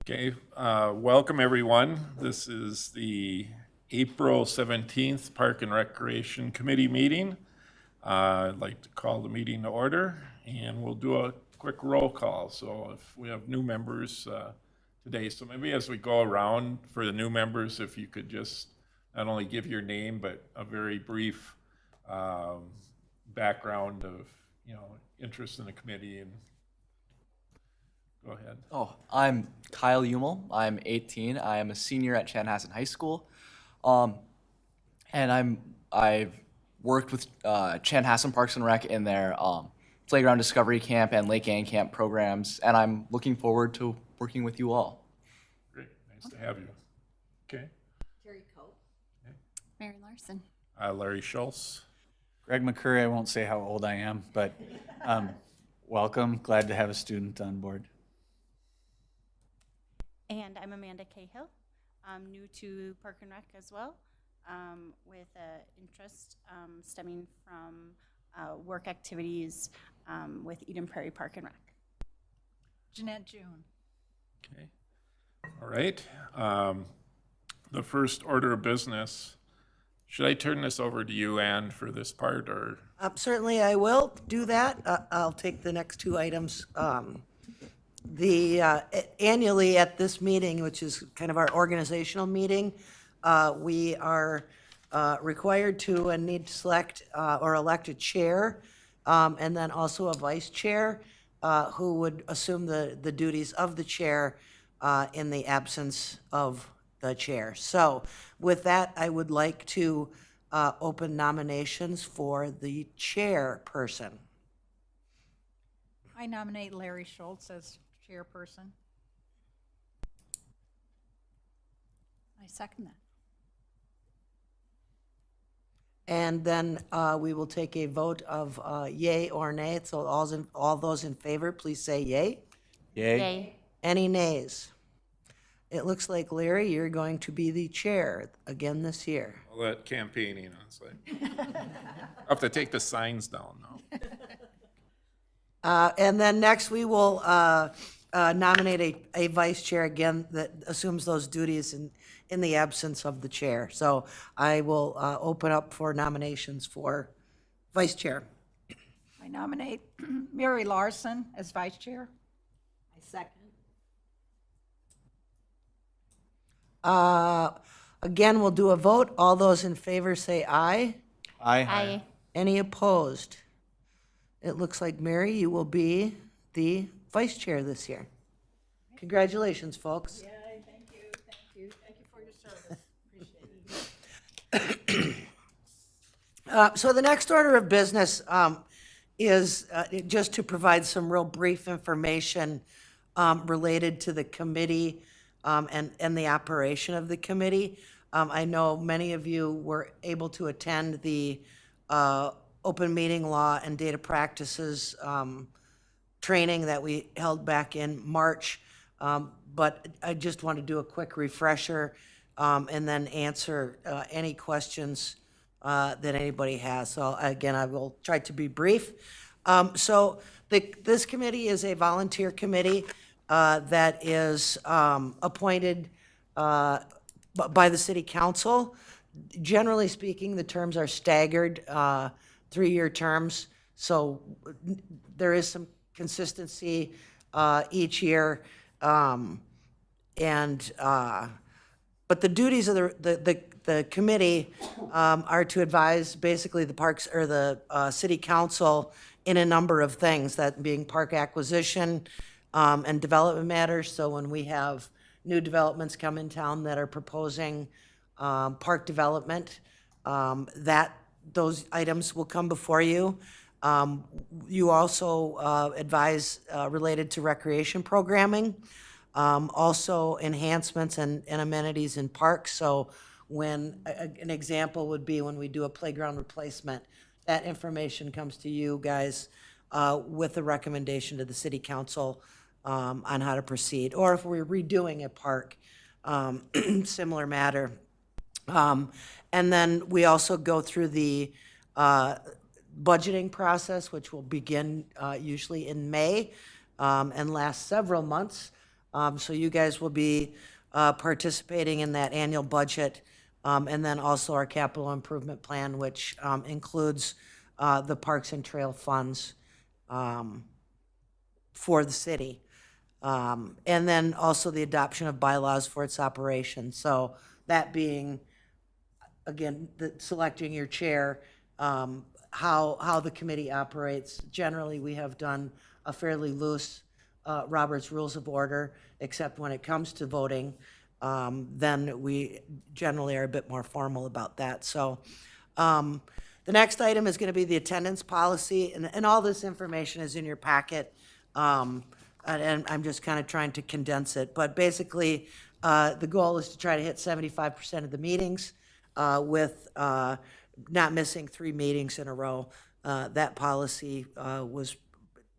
Okay, welcome everyone. This is the April 17th Park and Recreation Committee meeting. I'd like to call the meeting to order, and we'll do a quick roll call. So if we have new members today, so maybe as we go around for the new members, if you could just not only give your name, but a very brief background of, interest in the committee, and go ahead. I'm Kyle Umel. I'm 18. I am a senior at Chanhassen High School. And I've worked with Chanhassen Parks and Rec in their Playground Discovery Camp and Lake Ann Camp programs, and I'm looking forward to working with you all. Great, nice to have you. Okay. Carrie Cope. Mary Larson. Larry Schultz. Greg McCurry, I won't say how old I am, but welcome. Glad to have a student on board. And I'm Amanda Cahill. I'm new to Park and Rec as well, with interest stemming from work activities with Eden Prairie Park and Rec. Jeanette June. Okay. All right. The first order of business, should I turn this over to you, Ann, for this part, or? Certainly I will do that. I'll take the next two items. Annually at this meeting, which is kind of our organizational meeting, we are required to and need to select or elect a chair, and then also a vice chair, who would assume the duties of the chair in the absence of the chair. So with that, I would like to open nominations for the chairperson. I nominate Larry Schultz as chairperson. I second that. And then we will take a vote of yay or nay. So all those in favor, please say yay. Yay. Yay. Any nays? It looks like, Larry, you're going to be the chair again this year. All that campaigning, honestly. I have to take the signs down now. And then next, we will nominate a vice chair again that assumes those duties in the absence of the chair. So I will open up for nominations for vice chair. I nominate Mary Larson as vice chair. I second. Again, we'll do a vote. All those in favor say aye. Aye. Any opposed? It looks like, Mary, you will be the vice chair this year. Congratulations, folks. Yay, thank you. Thank you for your service. Appreciate it. So the next order of business is just to provide some real brief information related to the committee and the operation of the committee. I know many of you were able to attend the open meeting law and data practices training that we held back in March. But I just want to do a quick refresher and then answer any questions that anybody has. So again, I will try to be brief. So this committee is a volunteer committee that is appointed by the city council. Generally speaking, the terms are staggered, 3-year terms. So there is some consistency each year. But the duties of the committee are to advise basically the parks or the city council in a number of things, that being park acquisition and development matters. So when we have new developments come in town that are proposing park development, those items will come before you. You also advise related to recreation programming, also enhancements and amenities in parks. So when an example would be when we do a playground replacement, that information comes to you guys with a recommendation to the city council on how to proceed. Or if we're redoing a park, similar matter. And then we also go through the budgeting process, which will begin usually in May and last several months. So you guys will be participating in that annual budget, and then also our capital improvement plan, which includes the parks and trail funds for the city. And then also the adoption of bylaws for its operation. So that being, again, selecting your chair, how the committee operates. Generally, we have done a fairly loose Robert's Rules of Order, except when it comes to voting, then we generally are a bit more formal about that. So the next item is going to be the attendance policy, and all this information is in your packet. And I'm just kind of trying to condense it. But basically, the goal is to try to hit 75% of the meetings with not missing 3 meetings in a row. That policy was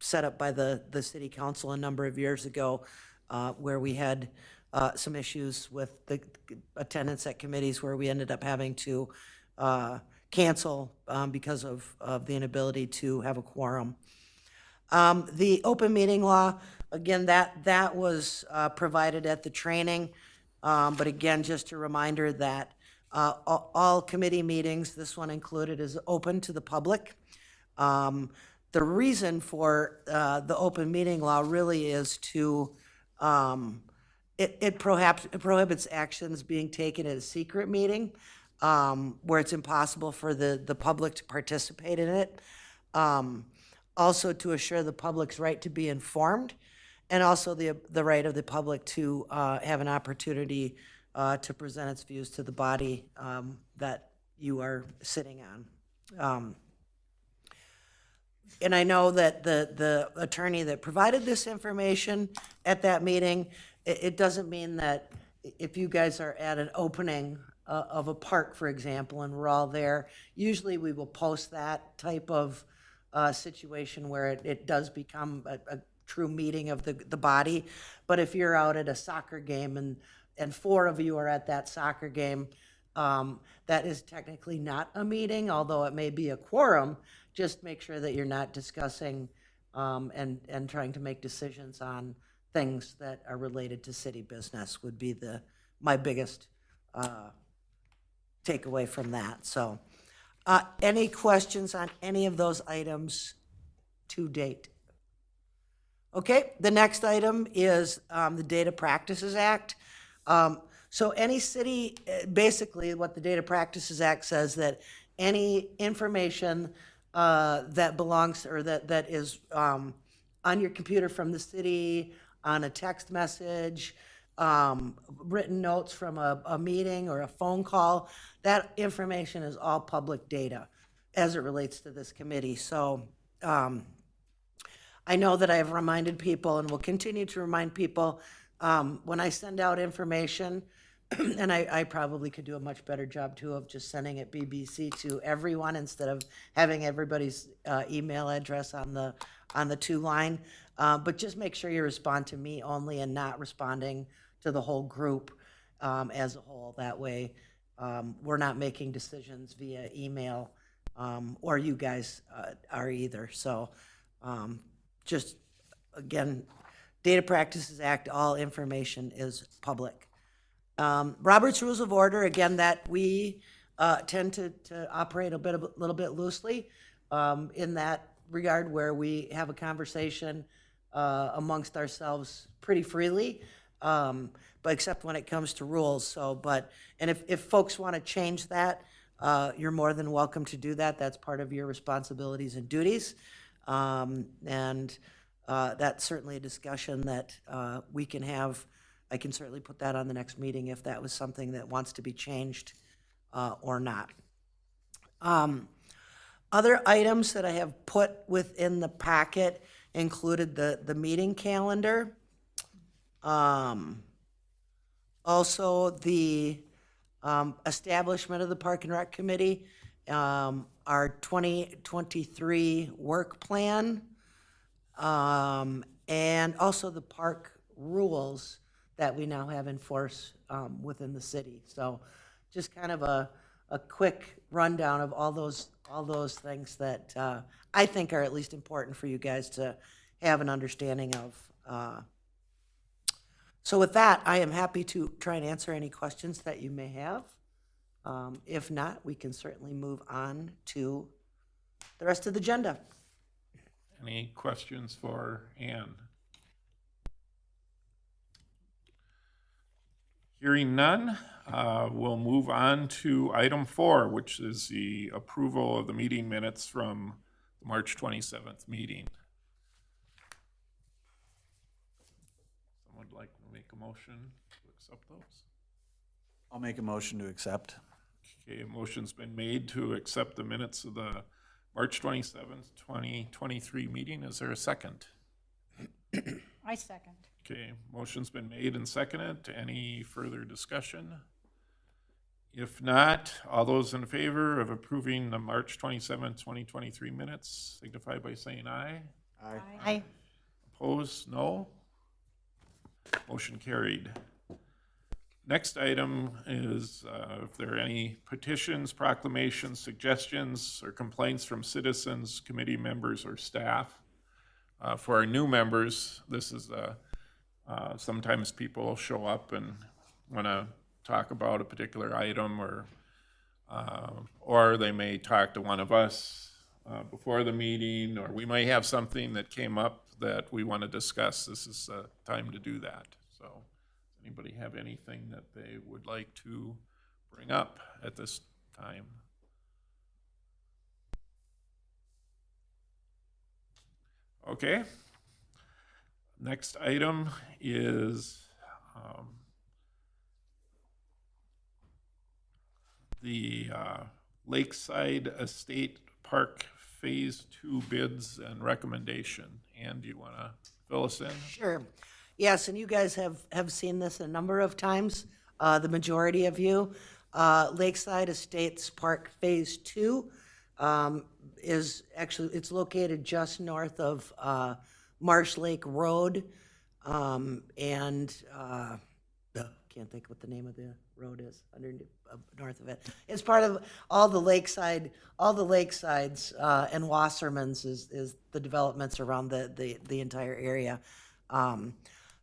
set up by the city council a number of years ago, where we had some issues with the attendance at committees where we ended up having to cancel because of the inability to have a quorum. The open meeting law, again, that was provided at the training. But again, just a reminder that all committee meetings, this one included, is open to the public. The reason for the open meeting law really is to, it prohibits actions being taken at a secret meeting, where it's impossible for the public to participate in it. Also to assure the public's right to be informed, and also the right of the public to have an opportunity to present its views to the body that you are sitting on. And I know that the attorney that provided this information at that meeting, it doesn't mean that if you guys are at an opening of a park, for example, and we're all there, usually we will post that type of situation where it does become a true meeting of the body. But if you're out at a soccer game and 4 of you are at that soccer game, that is technically not a meeting, although it may be a quorum. Just make sure that you're not discussing and trying to make decisions on things that are related to city business would be my biggest takeaway from that. So any questions on any of those items to date? Okay, the next item is the Data Practices Act. So any city, basically what the Data Practices Act says, that any information that belongs or that is on your computer from the city, on a text message, written notes from a meeting or a phone call, that information is all public data as it relates to this committee. So I know that I have reminded people and will continue to remind people when I send out information, and I probably could do a much better job too of just sending it BBC to everyone instead of having everybody's email address on the 2-line. But just make sure you respond to me only and not responding to the whole group as a whole. That way, we're not making decisions via email, or you guys are either. So just, again, Data Practices Act, all information is public. Robert's Rules of Order, again, that we tend to operate a little bit loosely in that regard, where we have a conversation amongst ourselves pretty freely, but except when it comes to rules. So, and if folks want to change that, you're more than welcome to do that. That's part of your responsibilities and duties. And that's certainly a discussion that we can have. I can certainly put that on the next meeting if that was something that wants to be changed or not. Other items that I have put within the packet included the meeting calendar. Also the establishment of the Park and Rec Committee, our 2023 work plan, and also the park rules that we now have in force within the city. So just kind of a quick rundown of all those things that I think are at least important for you guys to have an understanding of. So with that, I am happy to try and answer any questions that you may have. If not, we can certainly move on to the rest of the agenda. Any questions for Ann? Hearing none, we'll move on to item 4, which is the approval of the meeting minutes from the March 27th meeting. Someone would like to make a motion to accept those? I'll make a motion to accept. Okay, a motion's been made to accept the minutes of the March 27th, 2023 meeting. Is there a second? I second. Okay, motion's been made and seconded. Any further discussion? If not, all those in favor of approving the March 27th, 2023 minutes signify by saying aye. Aye. Opposed, no. Motion carried. Next item is if there are any petitions, proclamations, suggestions, or complaints from citizens, committee members, or staff. For our new members, this is sometimes people show up and want to talk about a particular item, or they may talk to one of us before the meeting, or we may have something that came up that we want to discuss. This is the time to do that. So, does anybody have anything that they would like to bring up at this time? Okay. Next item is the Lakeside Estate Park Phase 2 bids and recommendation. Ann, do you want to fill us in? Sure. Yes, and you guys have seen this a number of times, the majority of you. Lakeside Estates Park Phase 2 is actually, it's located just north of Marsh Lake Road, and can't think what the name of the road is north of it. It's part of all the lakesides, and Wasserman's is the developments around the entire area.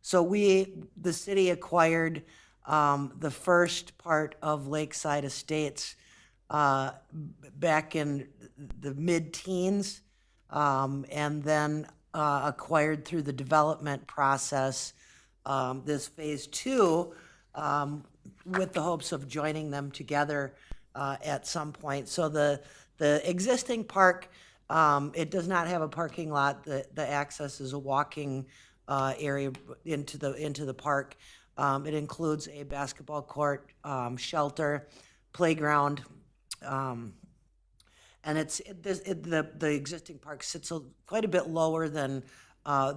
So the city acquired the first part of Lakeside Estates back in the mid-teens, and then acquired through the development process this Phase 2 with the hopes of joining them together at some point. So the existing park, it does not have a parking lot. The access is a walking area into the park. It includes a basketball court, shelter, playground, and the existing park sits quite a bit lower than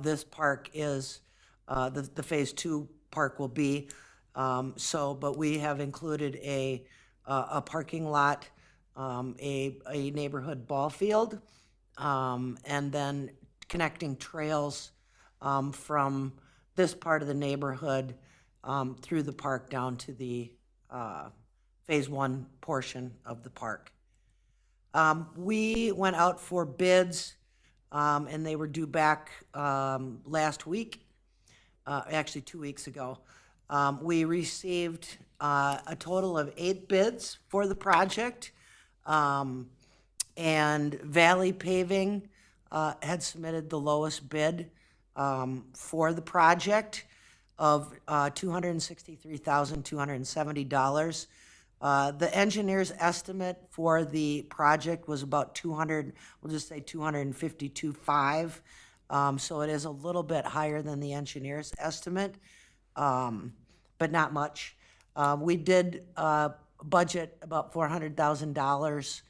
this park is. The Phase 2 park will be. But we have included a parking lot, a neighborhood ball field, and then connecting trails from this part of the neighborhood through the park down to the Phase 1 portion of the park. We went out for bids, and they were due back last week, actually 2 weeks ago. We received a total of 8 bids for the project, and Valley Paving had submitted the lowest bid for the project of $263,270. The engineer's estimate for the project was about we'll just say $252,500. So it is a little bit higher than the engineer's estimate, but not much. We did budget about $400,000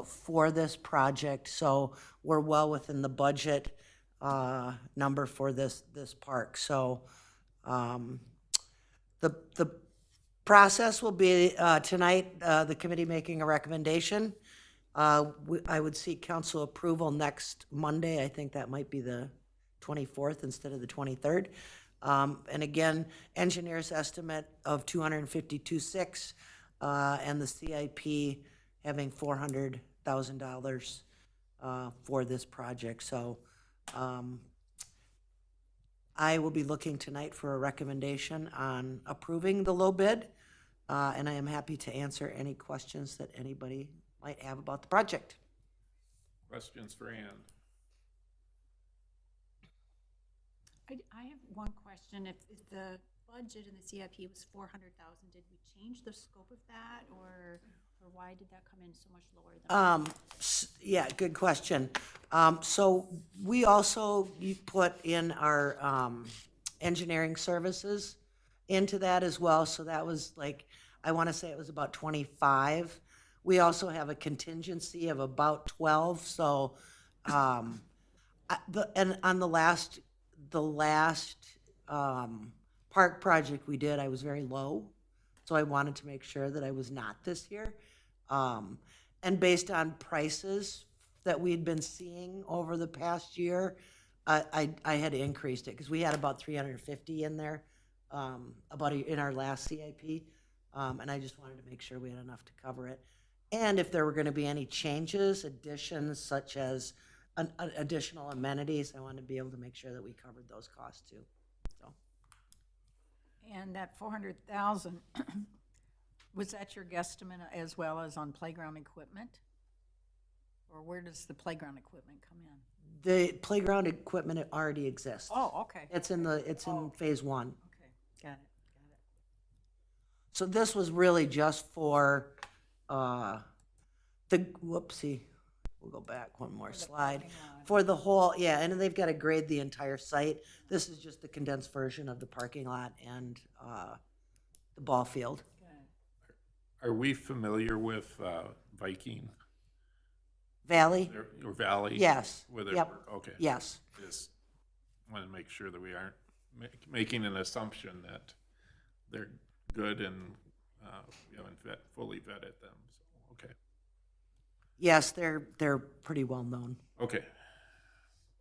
for this project, so we're well within the budget number for this park. So the process will be tonight, the committee making a recommendation. I would seek council approval next Monday. I think that might be the 24th instead of the 23rd. And again, engineer's estimate of $252,600, and the CIP having $400,000 for this project. So I will be looking tonight for a recommendation on approving the low bid, and I am happy to answer any questions that anybody might have about the project. Questions for Ann? I have one question. If the budget in the CIP was 400,000, did we change the scope of that, or why did that come in so much lower than? Yeah, good question. So we also, you put in our engineering services into that as well, so that was like, I want to say it was about 25. We also have a contingency of about 12, so, and on the last park project we did, I was very low, so I wanted to make sure that I was not this year. And based on prices that we'd been seeing over the past year, I had increased it, because we had about 350 in there, in our last CIP, and I just wanted to make sure we had enough to cover it. And if there were gonna be any changes, additions, such as additional amenities, I wanted to be able to make sure that we covered those costs too, so. And that 400,000, was that your guesstimate as well as on playground equipment? Or where does the playground equipment come in? The playground equipment already exists. Oh, okay. It's in phase one. Okay, got it. So this was really just for, whoopsie, we'll go back one more slide. For the whole, yeah, and they've got to grade the entire site. This is just the condensed version of the parking lot and, the ball field. Are we familiar with Viking Valley? or Valley? Yes. With their Yep. work? Okay. Yes. Just want to make sure that we aren't making an assumption that they're good and we haven't fully vetted them. So, okay. Yes, they're pretty well known. Okay.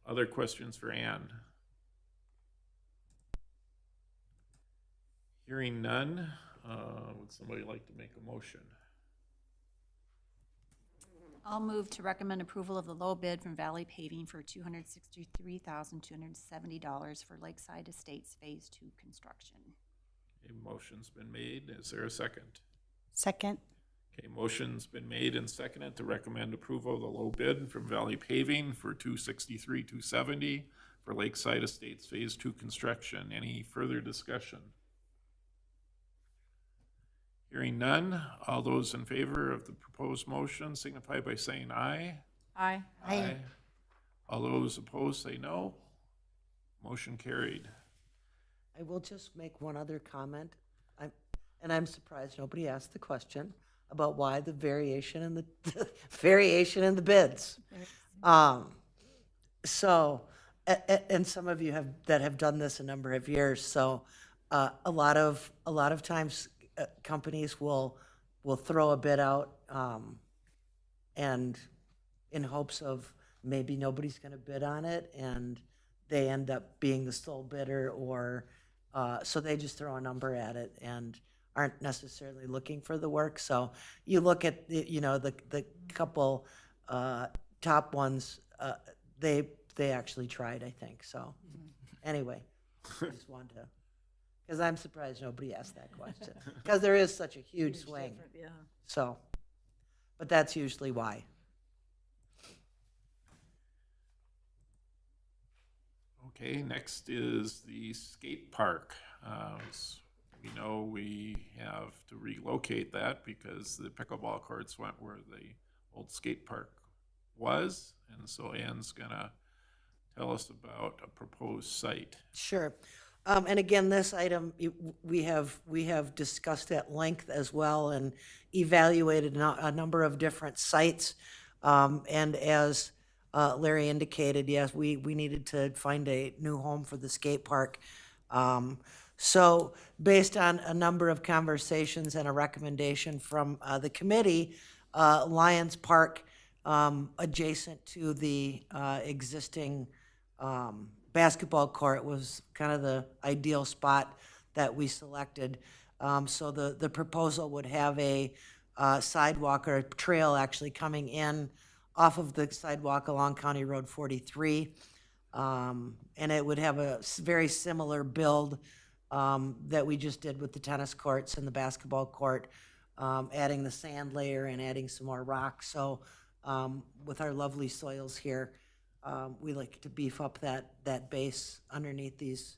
Other questions for Ann? Hearing none, would somebody like to make a motion? I'll move to recommend approval of the low bid from Valley Paving for $263,270 for Lakeside Estates Phase 2 construction. A motion's been made. Is there a second? Second. Okay, motion's been made and seconded to recommend approval of the low bid from Valley Paving for $263,270 for Lakeside Estates Phase 2 construction. Any further discussion? Hearing none, all those in favor of the proposed motion signify by saying aye. Aye. Aye. All those opposed say no. Motion carried. I will just make one other comment. I'm surprised nobody asked the question about why the variation in the variation in the bids. So, and some of you that have done this a number of years. So, a lot of times companies will throw a bid out, and in hopes of maybe nobody's going to bid on it, and they end up being the sole bidder, or so they just throw a number at it and aren't necessarily looking for the work. So you look at the couple top ones, they actually tried, I think. So anyway, I just wanted to, because I'm surprised nobody asked that question, because there is such a huge swing. Yeah. So, but that's usually why. Okay, next is the skate park. As we know, we have to relocate that because the pickleball courts went where the old skate park was. And so Ann's gonna tell us about a proposed site. Sure. And again, this item, we have discussed at length as well and evaluated a number of different sites. And as Larry indicated, yes, we needed to find a new home for the skate park. So based on a number of conversations and a recommendation from the committee, Lions Park, adjacent to the existing basketball court, was kind of the ideal spot that we selected. So the proposal would have a sidewalk or a trail actually coming in off of the sidewalk along County Road 43. And it would have a very similar build that we just did with the tennis courts and the basketball court, adding the sand layer and adding some more rock. So with our lovely soils here, we like to beef up that base underneath these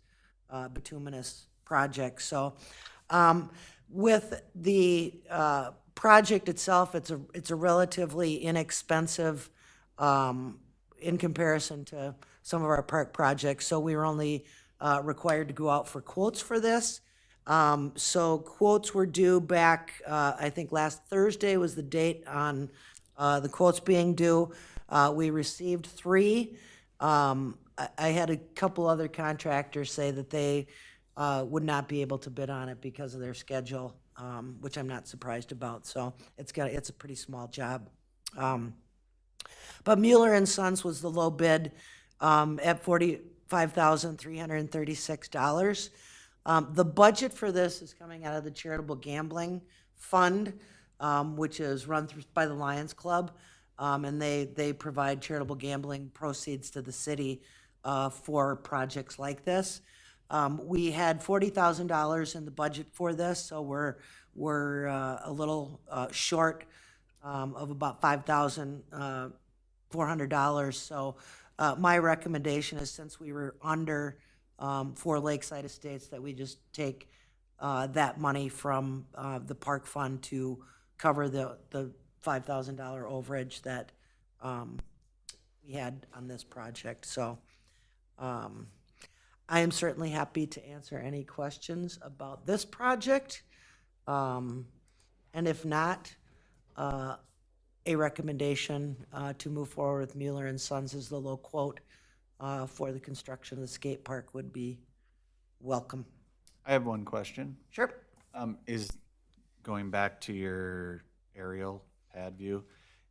bituminous projects. So with the project itself, it's a relatively inexpensive in comparison to some of our park projects. So we were only required to go out for quotes for this. So quotes were due back, I think last Thursday was the date on the quotes being due. We received 3. I had a couple other contractors say that they would not be able to bid on it because of their schedule, which I'm not surprised about. So it's a pretty small job. But Mueller and Sons was the low bid at $45,336. The budget for this is coming out of the Charitable Gambling Fund, which is run through by the Lions Club, and they provide charitable gambling proceeds to the city for projects like this. We had $40,000 in the budget for this, so we're a little short of about $5,400. So my recommendation is, since we were under for Lakeside Estates, that we just take that money from the park fund to cover the $5,000 overage that we had on this project. So I am certainly happy to answer any questions about this project. And if not, a recommendation to move forward with Mueller and Sons as the low quote for the construction of the skate park would be welcome. I have one question. Sure. Is going back to your aerial pad view,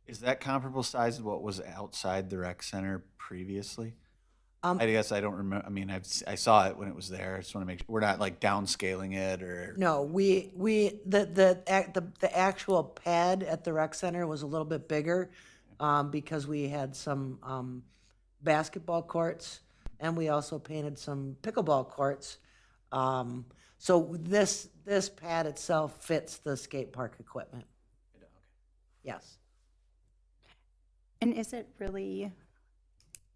is that comparable size to what was outside the rec center previously? I guess I don't remember. I mean, I saw it when it was there. I just want to make sure we're not like downscaling it or. No, the actual pad at the rec center was a little bit bigger because we had some basketball courts, and we also painted some pickleball courts. So this pad itself fits the skate park equipment. Yes. And is it really,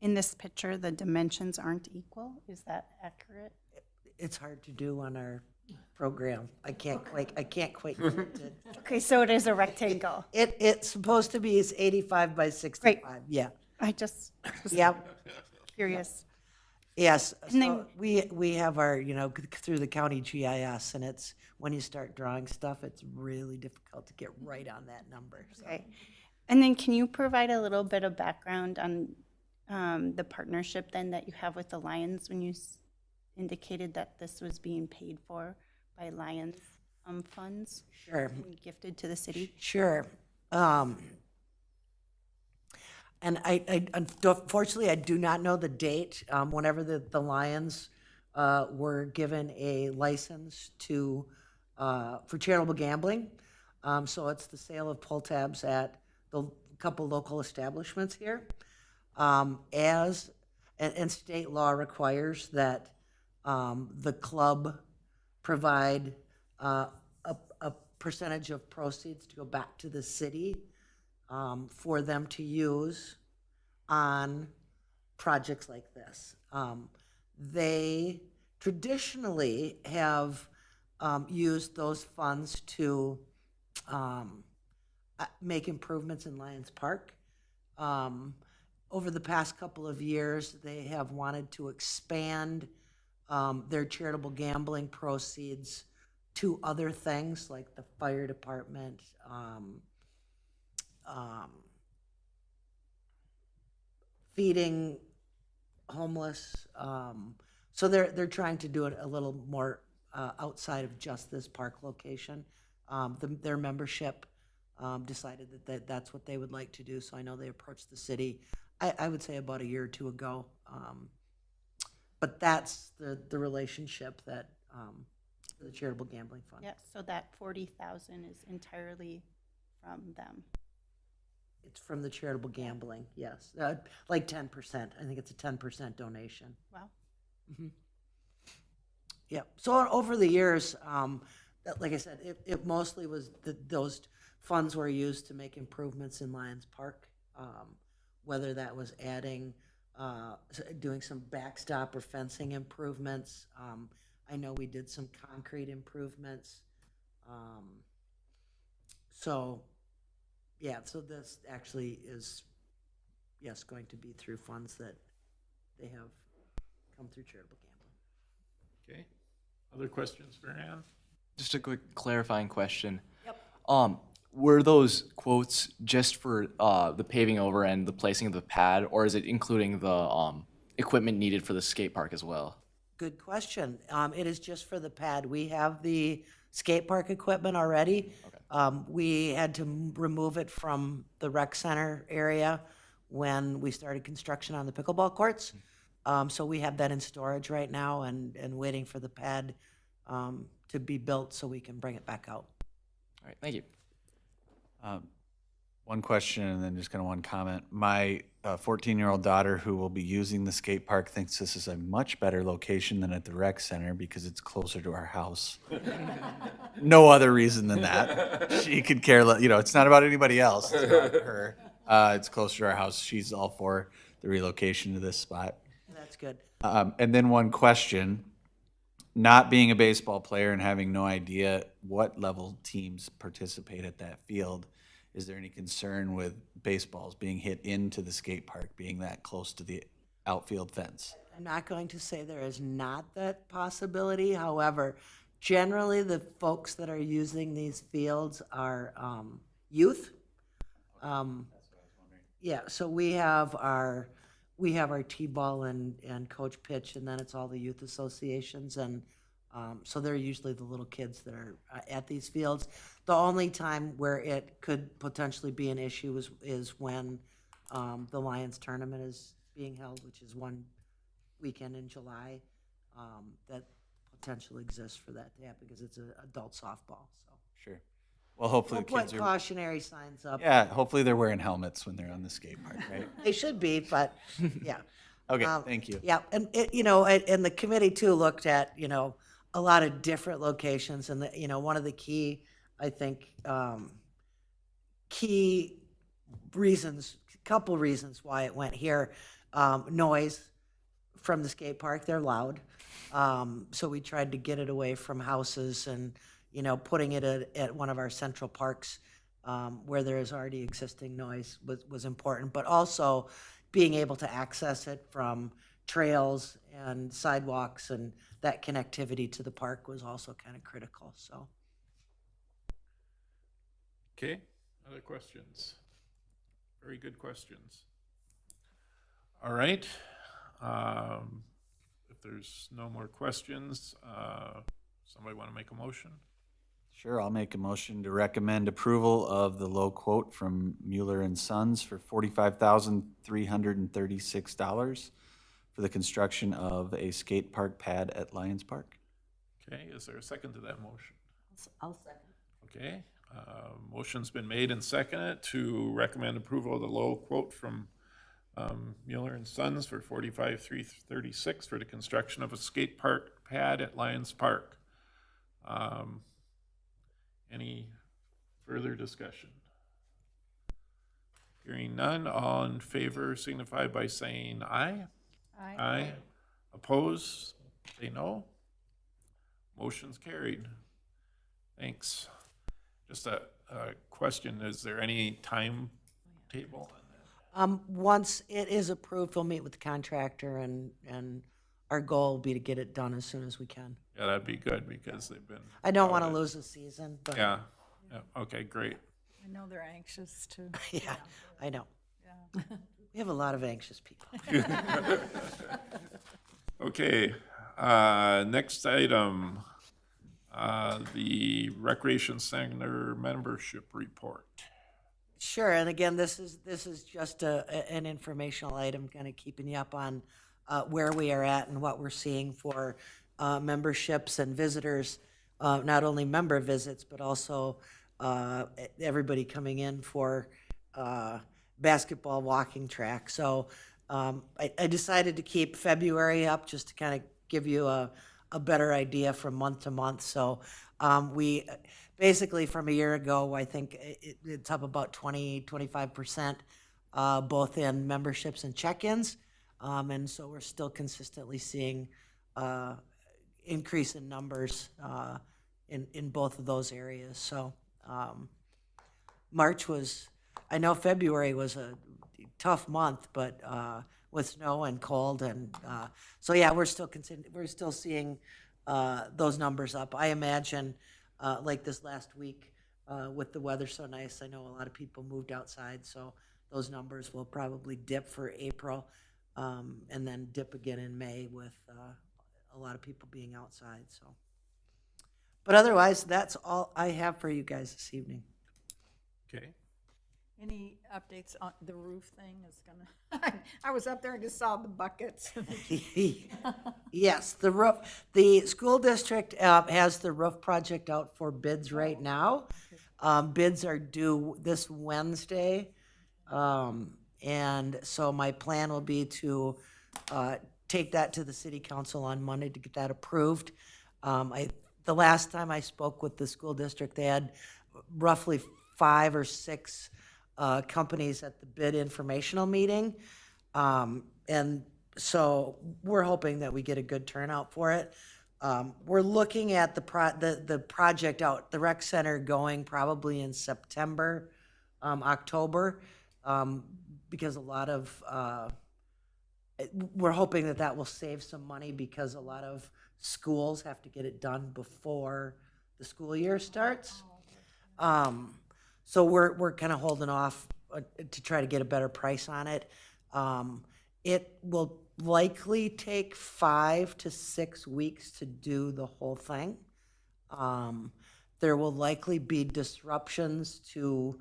in this picture, the dimensions aren't equal? Is that accurate? It's hard to do on our program. I can't quite get it to. Okay, so it is a rectangle. It's supposed to be 85 by 65. Yeah. I just Yep. curious. Yes, And then- so we have our, through the county GIS, and it's, when you start drawing stuff, it's really difficult to get right on that number. So. Okay. And then can you provide a little bit of background on the partnership then that you have with the Lions when you indicated that this was being paid for by Lions funds Sure, and gifted to the city? sure. And unfortunately, I do not know the date, whenever the Lions were given a license for charitable gambling. So it's the sale of pull tabs at the couple local establishments here. And state law requires that the club provide a percentage of proceeds to go back to the city for them to use on projects like this. They traditionally have used those funds to make improvements in Lions Park. Over the past couple of years, they have wanted to expand their charitable gambling proceeds to other things like the fire department, feeding homeless. So they're trying to do it a little more outside of just this park location. Their membership decided that that's what they would like to do. So I know they approached the city, I would say about a year or two ago. But that's the relationship that the Charitable Gambling Fund. Yeah, so that 40,000 is entirely from them. It's from the charitable gambling, yes. Like 10%. I think it's a 10% donation. Wow. Yeah, so over the years, like I said, it mostly was, those funds were used to make improvements in Lions Park. Whether that was adding, doing some backstop or fencing improvements. I know we did some concrete improvements. So, yeah, so this actually is, yes, going to be through funds that they have come through charitable gambling. Okay. Other questions for Ann? Just a quick clarifying question. Yep. Were those quotes just for the paving over and the placing of the pad, or is it including the equipment needed for the skate park as well? Good question. It is just for the pad. We have the skate park equipment already. We had to remove it from the rec center area when we started construction on the pickleball courts. So we have that in storage right now and waiting for the pad to be built so we can bring it back out. All right, thank you. One question and then just kind of one comment. My 14-year-old daughter who will be using the skate park thinks this is a much better location than at the rec center because it's closer to our house. No other reason than that. She could care less, it's not about anybody else. It's about her. It's closer to our house. She's all for the relocation to this spot. That's good. And then one question, not being a baseball player and having no idea what level teams participate at that field, is there any concern with baseballs being hit into the skate park, being that close to the outfield fence? I'm not going to say there is not that possibility. However, generally the folks that are using these fields are youth. Yeah, so we have our T-ball and coach pitch, and then it's all the youth associations, and so they're usually the little kids that are at these fields. The only time where it could potentially be an issue is when the Lions tournament is being held, which is one weekend in July, that potential exists for that to happen because it's an adult softball. So Sure. Well, hopefully we'll the kids put are, cautionary signs up. yeah, hopefully they're wearing helmets when they're on the skate park, right? They should be, but yeah. Okay, thank you. Yeah, and it, and the committee too looked at, a lot of different locations, and one of the key, I think, key reasons, couple reasons why it went here, noise from the skate park, they're loud. So we tried to get it away from houses and, putting it at one of our central parks, where there is already existing noise was important, but also being able to access it from trails and sidewalks, and that connectivity to the park was also kind of critical, so. Okay, other questions? Very good questions. All right. If there's no more questions, somebody want to make a motion? Sure, I'll make a motion to recommend approval of the low quote from Mueller and Sons for $45,336 for the construction of a skate park pad at Lions Park. Okay, is there a second to that motion? I'll second. Okay, motion's been made and seconded to recommend approval of the low quote from Mueller and Sons for $45,336 for the construction of a skate park pad at Lions Park. Any further discussion? Hearing none, all in favor signify by saying aye. Aye. Oppose, say no. Motion's carried. Thanks. Just a question, is there any timetable on that? Once it is approved, we'll meet with the contractor, and our goal will be to get it done as soon as we can. Yeah, that'd be good because they've been. I don't want to crowded. lose the season, but. Yeah, okay, great. I know they're anxious to. Yeah, I know. We have a lot of anxious people. Okay, next item, the Recreation Center membership report. Sure, and again, this is just an informational item, kind of keeping you up on where we are at and what we're seeing for memberships and visitors, not only member visits, but also everybody coming in for basketball walking track. So I decided to keep February up just to kind of give you a better idea from month to month. So we basically from a year ago, I think it's up about 25%, both in memberships and check-ins. And so we're still consistently seeing increase in numbers in both of those areas. So March was, I know February was a tough month, but with snow and cold and so yeah, we're still seeing those numbers up. I imagine like this last week with the weather so nice, I know a lot of people moved outside, so those numbers will probably dip for April and then dip again in May with a lot of people being outside. So, but otherwise, that's all I have for you guys this evening. Okay. Any updates on the roof thing is gonna, I was up there and just saw the buckets. Yes, the roof, the school district has the roof project out for bids right now. Bids are due this Wednesday. And so my plan will be to take that to the city council on Monday to get that approved. The last time I spoke with the school district, they had roughly 5 or 6 companies at the bid informational meeting. And so we're hoping that we get a good turnout for it. We're looking at the project out, the rec center going probably in September, October, because a lot of, we're hoping that that will save some money because a lot of schools have to get it done before the school year starts. So we're kind of holding off to try to get a better price on it. It will likely take 5 to 6 weeks to do the whole thing. There will likely be disruptions to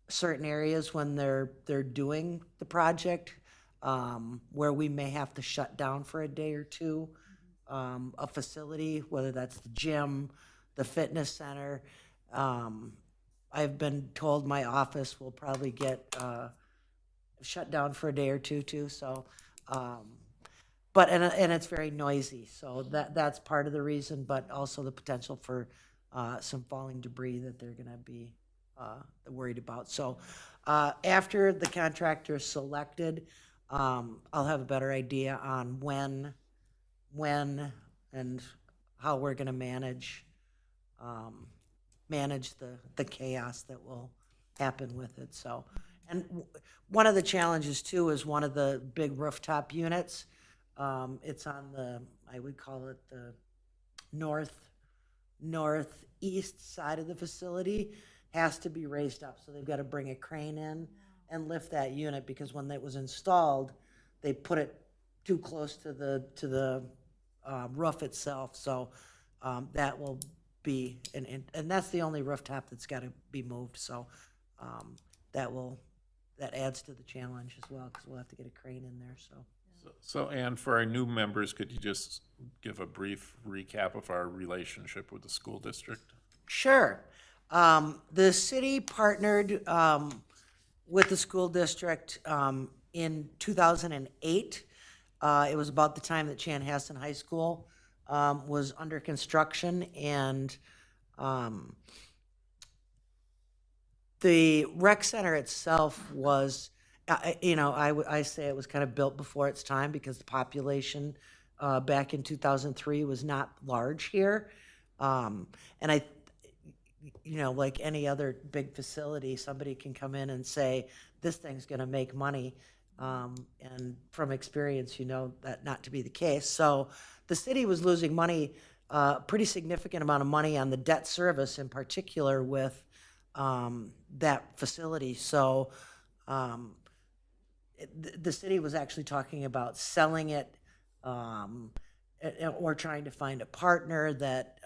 certain areas when they're doing the project, where we may have to shut down for a day or two a facility, whether that's the gym, the fitness center. I've been told my office will probably get shut down for a day or two too. So, but and it's very noisy. So that's part of the reason, but also the potential for some falling debris that they're going to be worried about. So after the contractor is selected, I'll have a better idea on when and how we're going to manage the chaos that will happen with it. So, and one of the challenges too is one of the big rooftop units. It's on the, I would call it the northeast side of the facility, has to be raised up. So they've got to bring a crane in and lift that unit because when it was installed, they put it too close to the roof itself. So that will be, and that's the only rooftop that's got to be moved. So that adds to the challenge as well because we'll have to get a crane in there. So, Ann, for our new members, could you just give a brief recap of our relationship with the school district? Sure. The city partnered with the school district in 2008. It was about the time that Chanhassen High School was under construction, and the rec center itself was, I say it was kind of built before its time because the population back in 2003 was not large here. And like any other big facility, somebody can come in and say, this thing's going to make money. And from experience, that not to be the case. So the city was losing money, pretty significant amount of money on the debt service in particular with that facility. So the city was actually talking about selling it or trying to find a partner that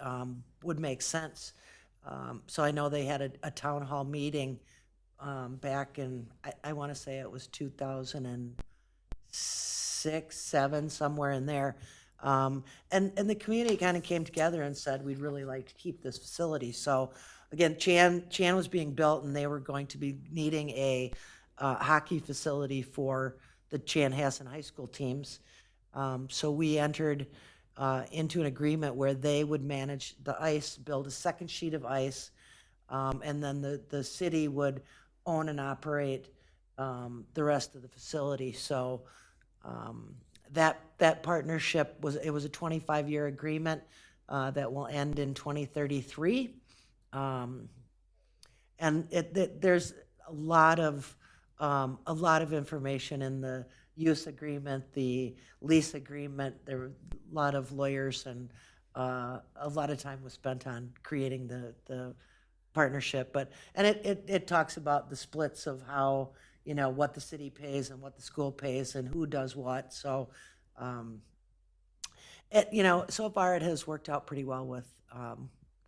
would make sense. So I know they had a town hall meeting back in, I want to say it was 2006, 7, somewhere in there. And the community kind of came together and said, we'd really like to keep this facility. So again, Chan was being built and they were going to be needing a hockey facility for the Chanhassen High School teams. So we entered into an agreement where they would manage the ice, build a second sheet of ice, and then the city would own and operate the rest of the facility. So that partnership was a 25-year agreement that will end in 2033. And there's a lot of information in the use agreement, the lease agreement. There were a lot of lawyers and a lot of time was spent on creating the partnership. And it talks about the splits of how, what the city pays and what the school pays and who does what. So, so far it has worked out pretty well with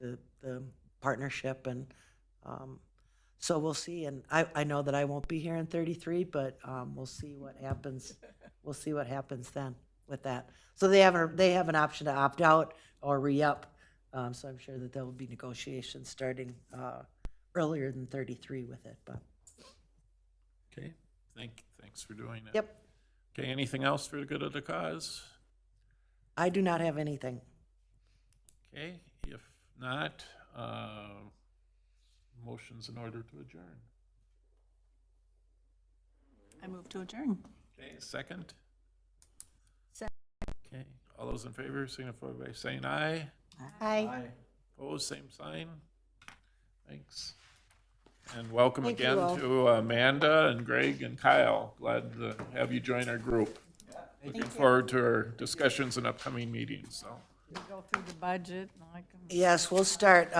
the partnership, and so we'll see. And I know that I won't be here in 33, but we'll see what happens. We'll see what happens then with that. So they have an option to opt out or re-up. So I'm sure that there will be negotiations starting earlier than 33 with it. But Okay, thanks for doing that. yep, Okay, anything else for the good of the cause? I do not have anything. Okay, if not, motion's in order to adjourn. I move to adjourn. Okay, second? Second. Okay, all those in favor signify by saying aye. Aye. Opposed, same sign. Thanks. And welcome Thank you again all. to Amanda and Greg and Kyle. Glad to have you join our group. Looking forward to our discussions and upcoming meetings, so. We go through the budget and I can. Yes, we'll start.